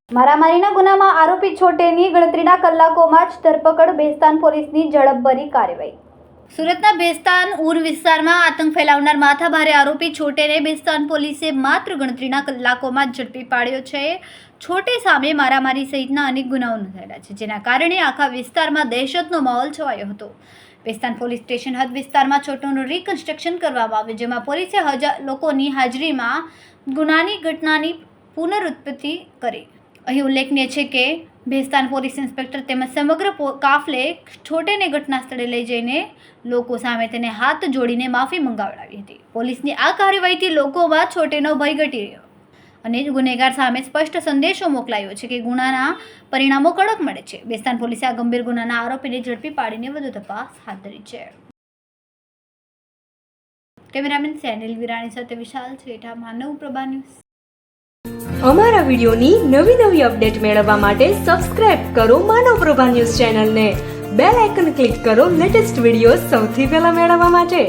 મારામારીના ગુનામાં આરોપી છોટેની ગણતરીના કલાકોમાં જ ધરપકડ, ભેસ્તાન પોલીસની ઝડપભરી કાર્યવાહી। સુરતના ભેસ્તાન ઉર વિસ્તારમાં આતંક ફેલાવનાર માથાભારે આરોપી છોટેને ભેસ્તાન પોલીસે માત્ર ગણતરીના કલાકોમાં જ ઝડપી પાડ્યો છે। છોટે સામે મારામારી સહિતના અનેક ગુનાઓ નોંધાયેલા છે, જેના કારણે આખા વિસ્તારમાં દહેશતનો માહોલ છવાયો હતો। ભેસ્તાન પોલીસ સ્ટેશન હદ વિસ્તારમાં છોટોનું રિકન્સ્ટ્રક્શન કરવામાં આવ્યું, જેમાં પોલીસે લોકોની હાજરીમાં ગુનાની ઘટનાની પુનરુત્પત્તિ કરી। અહીં ઉલ્લેખનીય છે કે ભેસ્તાન પોલીસ ઇન્સ્પેક્ટર તેમજ સમગ્ર કાફલે છોટેને ઘટના સ્થળે લઈ જઈને લોકો સામે તેને હાથ જોડીને માફી મંગાવડાવી હતી। પોલીસની આ કાર્યવાહીથી લોકોમાં છોટેનો ભય ઘટી રહ્યો અને ગુનેગાર સામે સ્પષ્ટ સંદેશો મોકલાયો છે કે ગુનાના પરિણામો કડક મળે છે। ભેસ્તાન પોલીસે આ ગંભીર ગુનાના આરોપીને ઝડપી પાડીને વધુ તપાસ હાથ ધરી છે। કેમેરામેન સેનિલ વિરાણી સાથે વિશાલ છેઠા, માનવ પ્રભા ન્યૂઝ। અમારા વિડિયોની નવી અપડેટ મેળવવા માટે સબસ્ક્રાઇબ કરો માનવ પ્રભા ન્યૂઝ ચેનલને, બેલ આઇકન ક્લિક કરો લેટેસ્ટ વિડિયો સૌથી પહેલા મેળવવા માટે।